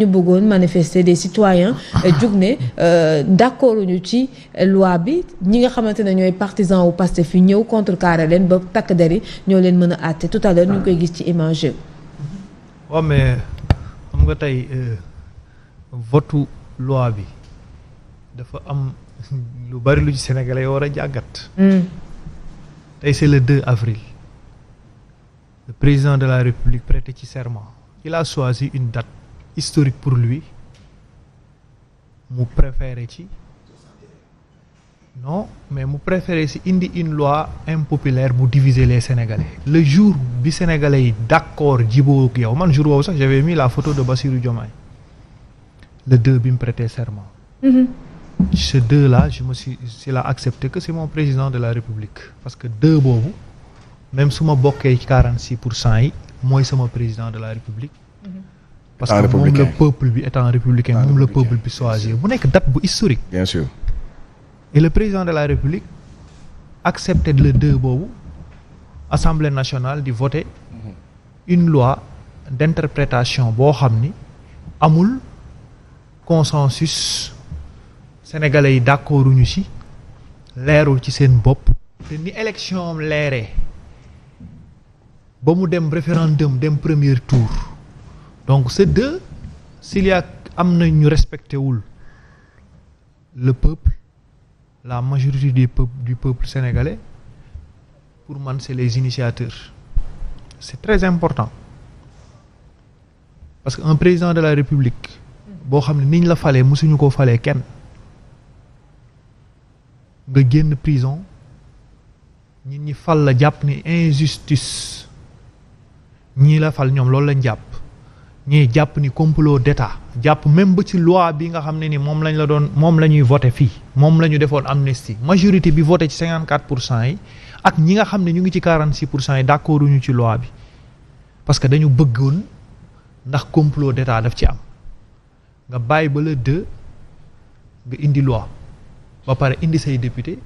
ñu bëggoon manifester des citoyens jug ne d'accord ñu ci loi bi ñi nga xamante ne ñooy partisans wu Pastef fi ñëw contrecarrer leen ba takk der yi ñoo leen mën a àtte tout à l'heure ñu ngi koy gis ci image. waaw mais xam nga tey votu loi bi dafa am lu bari lu ci Sénégalais war a jàngat. tey c'est le 2 avril le président de la République prêté ci serment il a choisi une date historique pour lui mu préféré ci non mais mu préféré ci indi une loi impopulaire mu diviser les Sénégalais le jour bi Sénégalais yi d'accord jiboo ak yow man jour boobu sax j'avais mis la photo de Bassirou Diomaye le 2 bi mu prêté serment. Ce 2 là s'il a accepté que c'est mon président de la République parce que 2 boobu même su ma bokkee ci 46% yi mooy sama président de la République. parce que moom le peuple bi étant républicain moom le peuple bi choisir bu nekk date bu historique. Bien sûr. Et le président de la République accepté le 2 boobu Assemblée nationale di voter une loi d'interprétation boo xam ni amul consensus. Sénégalais yi d'accorduñu ci leerul ci seen bopp te ni élection am leeree ba mu dem référendum dem premier tour donc ce 2 s'il y a am na ñu respecté wul le peuple la majorité du peuple sénégalais pour man c'est les initiateurs c'est très important parce que un président de la République boo xam ne niñ la falee mësuñu koo falee kenn nga génn prison nit ñi fal la jàpp ni injustice ñii la fal ñoom loolu lañ jàpp ñii jàpp ni complot d'état jàpp même ba ci loi bi nga xam ne ni moom la ñuy voté fii moom la ñu defoon amnistie majorité bi voté ci 54% yi ak ñi nga xam ne ñu ngi ci 46% yi d'accorduñu ci loi bi parce que dañu bëggoon ndax complot d'état daf ci am nga bàyyi ba le 2 nga indi loi ba pare indi say député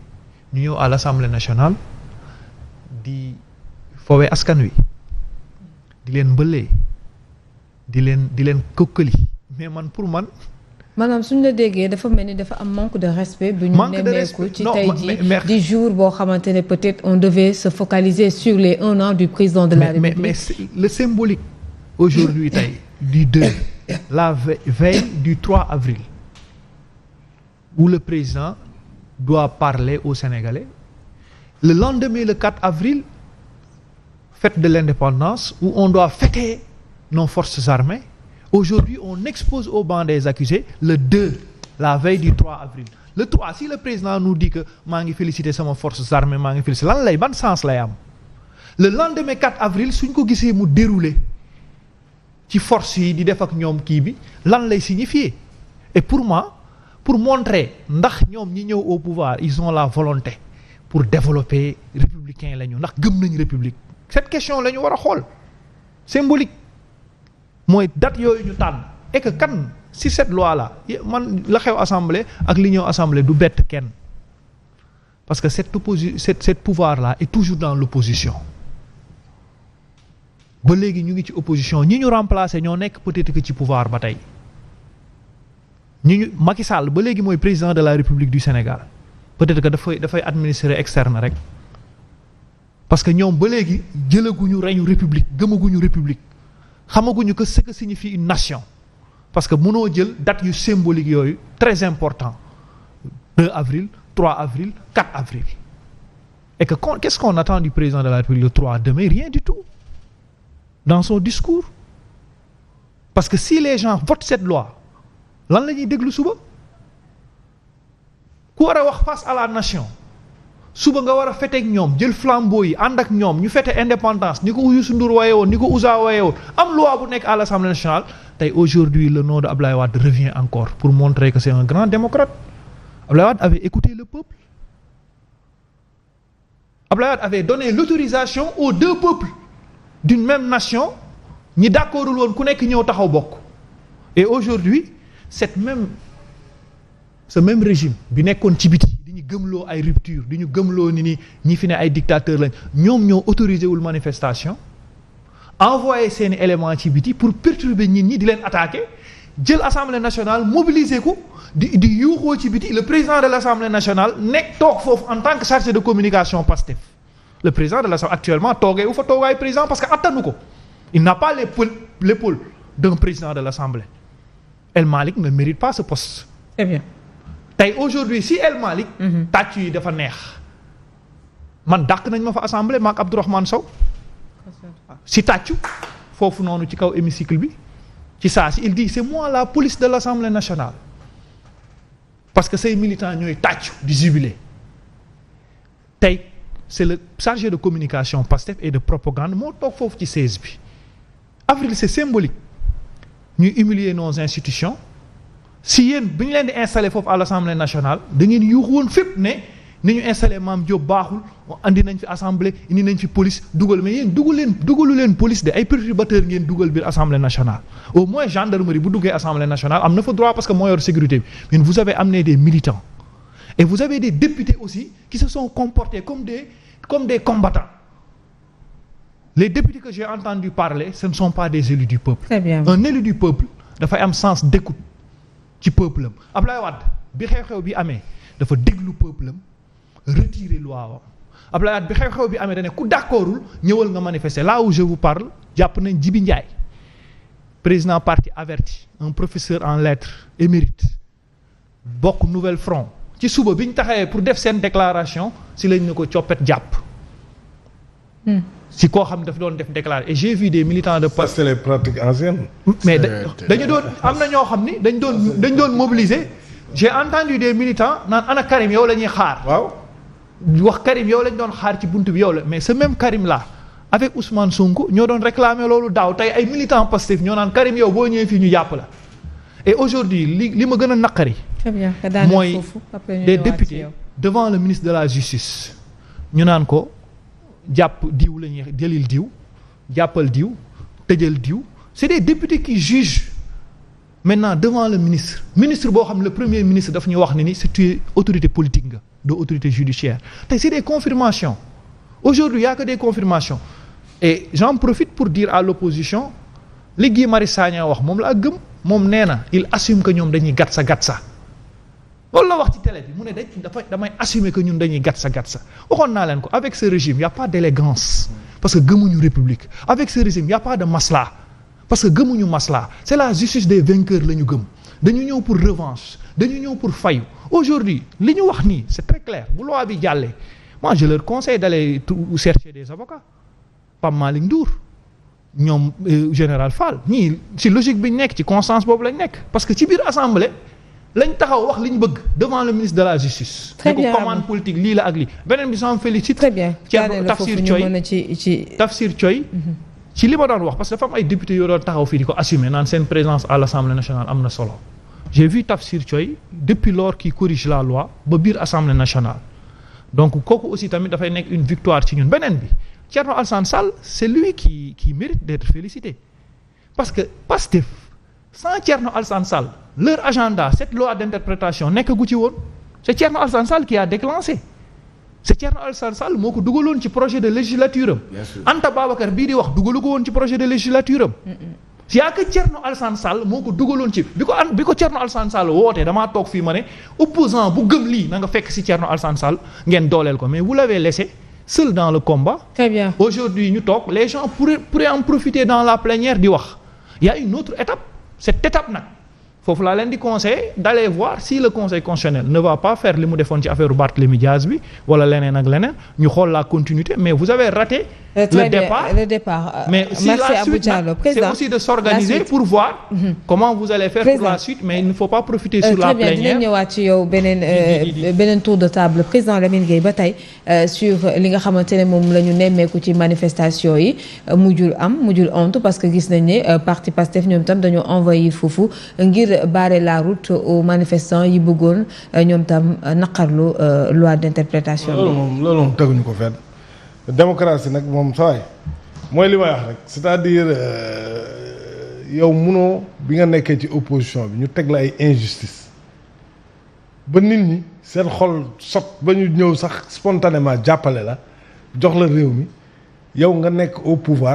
ñu ñëw à l'Assemblée nationale di fowe askan wi di leen mbëllee di leen kokkali mais man pour man. maanaam suñ la déggee dafa mel ni dafa am manque de respect. bu ñu nemmeeku ci tey jii di jour boo xamante ne peut-être on devait se focaliser sur les 1 an du président de la République. mais le symbolique aujourd'hui tey du 2 la veille du 3 avril où le président doit parler aux Sénégalais le lendemain le 4 avril fête de l'indépendance où on doit fêter nos forces armées aujourd'hui on expose au banc des accusés le 2 la veille du 3 avril le 3 si le président nous dit que maa ngi féliciter sama forces armées maa ngi féliciter lan lay ban sens lay am le lendemain 4 avril suñ ko gisee mu dérouler ci force yi di def ak ñoom kii bi lan lay signifier et pour moi pour montrer ndax ñoom ñi ñëw au pouvoir ils ont la volonté pour développer républicain la ñu ndax gëm nañu république cette question la ñu war a xool symbolique mooy date yooyu ñu tànn et que kan si cette loi là man la xew assemblée ak li ñëw assemblée du bett kenn parce que cette pouvoir là est toujours dans l'opposition ba léegi ñu ngi ci opposition ñi ñu remplacer ñoo nekk peut-être que ci pouvoir ba tey Macky Sall ba léegi mooy président de la République du Sénégal peut-être que dafay administrer externe rek parce que ñoom ba léegi jëlaguñu reñu république gëmaguñu république xamaguñu que ce que signifie une nation parce que mënoo jël date yu symbolique yooyu très important 2 avril 3 avril 4 avril et que qu'est-ce qu'on attend du président de la République le 3 demain rien du tout dans son discours parce que si les gens votent cette loi lan la ñuy déglu suba ku war a wax face à la nation suba nga war a fete ak ñoom jël flambeau yi ànd ak ñoom ñu fete indépendance ni ko Youssou Ndour waye woon ni ko Ouza waye woon am loi bu nekk à l'Assemblée nationale tey aujourd'hui le nom de Abdoulaye Wade revient encore pour montrer que c'est un grand démocrate Abdoulaye Wade avait écouté le peuple Abdoulaye Wade avait donné l'autorisation aux 2 peuples d'une même nation ñi d'accordul woon ku nekk ñëw taxaw bokk et aujourd'hui ce même régime bi nekkoon ci biti di ñu gëmloo ay rupture di ñu gëmloo ni ñi fi ne ay dictateurs lañ ñoom ñoo autorisé wul manifestation envoyé seeni éléments ci biti pour perturber nit ñi di leen attaquer jël assemblée nationale mobiliser ko di yuuxoo ci biti le président de l'assemblée nationale nekk toog foofu en tant que chargé de communication Pastef le président de l'assemblée actuellement toogee wu fa toogaayu président parce que attanu ko il n'a pas l'épaule d'un président de l'assemblée El Malick ne mérite pas ce poste. Très bien. tey aujourd'hui si El Malick. tàcc yi dafa neex. man dàq nañ ma fa assemblée maak Abdourahmane Sow. si tàccu foofu noonu ci kaw hémicycle bi ci saa si il dit c'est moi la police de l'Assemblée nationale parce que say militants ñooy tàccu di jubiler tey c'est le chargé de communication Pastef et de propagande moo toog foofu ci siège bi avril c'est symbolique ñuy humilier nos institutions si yéen bi ñu leen di installer foofu à l'Assemblée nationale da ngeen yuuxu woon fépp ne ni ñu installé Mame Diop baaxul andi nañ fi assemblée indi nañ fi police dugal mais yéen dugalu leen police de ay perturbateurs ngeen dugal biir assemblée nationale au moins gendarmerie bu duggee assemblée nationale am na fa droit parce que moo yor sécurité bi mais vous avez amené des militants et vous avez des députés aussi qui se sont comportés comme des combattants les députés que j'ai entendu parler ce ne sont pas des élus du peuple. Très bien. Un élu du peuple dafay am sens d'écoute ci peuple am Ablaye Wade bi xew-xew bi amee dafa déglu peuple am retirer loi wa Abdoulaye Wade bi xew-xew bi amee da ne ku d'accordul ñëwal nga manifester là où je vous parle jàpp nañ Djibi Ndiaye président parti averti un professeur en lettres émérite bokk Nouvelle Front ci suba bi ñu taxawee pour def seen déclaration si lañ ne ko coppet jàpp si koo xam ne daf doon def déclaration et j'ai vu des militants de ça c'est les pratiques anciennes. mais dañu doon am na ñoo xam ni dañ doon mobiliser j'ai entendu des militants naan ana Karim yow la ñuy xaar waaw wax Karim yow lañ doon xaar ci buntu bi yow la mais ce même Karim là avec Ousmane Sonko ñoo doon réclamer loolu daaw tey ay militants Pastef ñoo naan Karim yow boo ñëwee fii ñu jàpp la et aujourd'hui li ma gën a naqari mooy des députés devant le ministre de la justice ñu naan ko jàpp diw la ñuy jëlil diw jàppal diw tëjal diw c'est des députés qui jugent maintenant devant le ministre boo xam ne le premier ministre daf ñu wax ne ni c'est autorité politique nga doo autorité judiciaire tey c'est des confirmations aujourd'hui y a que des confirmations et j'en profite pour dire à l'opposition li Guy Marius Sagna wax moom laa gëm moom nee na il assume que ñoom dañuy gatsa loolu la wax ci télé bi mu ne damay assumer que ñun dañuy gatsa waxoon naa leen ko avec ce régime y a pas d'élégance parce que gëmuñu république avec ce régime y a pas de masla parce que gëmuñu masla c'est la justice des vainqueurs la ñu gëm dañu ñëw pour revanche dañu ñëw pour fayu aujourd'hui li ñu wax nii c'est très clair bu loi bi jàllee moi je leur conseille d'aller chercher des avocats Pape Malick Ndour ñoom général Fall ñii ci logique bi ñu nekk ci constance boobu lañ nekk parce que ci biir assemblée lañ taxaw wax li ñu bëgg devant le ministre de la justice. Très bien, ne ko commande politique lii la ak lii beneen bi s'en félicite. Très bien. Tafsir Thioye ci li ma doon wax parce que dafa am ay députés yoo doon taxaw fii di ko assumer naan seen présence à l'Assemblée nationale am na solo j'ai vu Tafsir Thioye depuis lors qu'il corrige la loi ba biir Assemblée nationale donc kooku aussi tamit dafay nekk une victoire ci ñun beneen bi Thierno Alassane Sall c'est lui qui mérite d'être félicité parce que Pastef sans Thierno Alassane Sall leur agenda cette loi d'interprétation nekk gu ci woon c'est Thierno Alassane Sall qui a déclenché c'est Thierno Alassane Sall moo ko dugaloon ci projet de législature am Anta Babacar bii di wax dugalu ko woon ci projet de législature am yaa que Thierno Alassane Sall moo ko dugaloon ci bi ko Thierno Alassane Sall wootee damaa toog fii ma ne opposant bu gëm lii na nga fekk si Thierno Alassane Sall ngeen dooleel ko mais vous l'avez laissé seul dans le combat. Très bien. Aujourd'hui ñu toog les gens pourraient en profiter dans la plénière di wax il y a une autre étape cette étape nag foofu laa leen di conseiller d'aller voir si le conseil constitutionnel ne va pas faire li mu defoon ci affaire Barthélémy Diaz bi wala leneen ak leneen ñu xool la continuité mais vous avez raté le départ mais si la suite c'est aussi de s'organiser pour voir comment vous allez faire pour la suite mais il ne faut pas profiter sur la plénière. dinañ ñëwaat ci yow beneen tour de table président Lamine Gueye ba tey sur li nga xamante ne moom la ñu nemmeeku ci manifestation yi mujjul ontu parce que gis nañ ne parti Pastef ñoom tam dañoo envoyé foofu ngir barrer la route aux manifestants yi bëggoon ñoom tam naqarlu loi d'interprétation bi. loolu moom teguñu ko fenn. démocratie nag moom sawaay mooy li may wax rek c'est-à-dire yow munoo bi nga nekkee ci opposition bi ñu teg la ay injustice ba nit ñi seen xol sot ba ñu ñëw sax spontanément jàppale la jox la réew mi yow nga nekk au pouvoir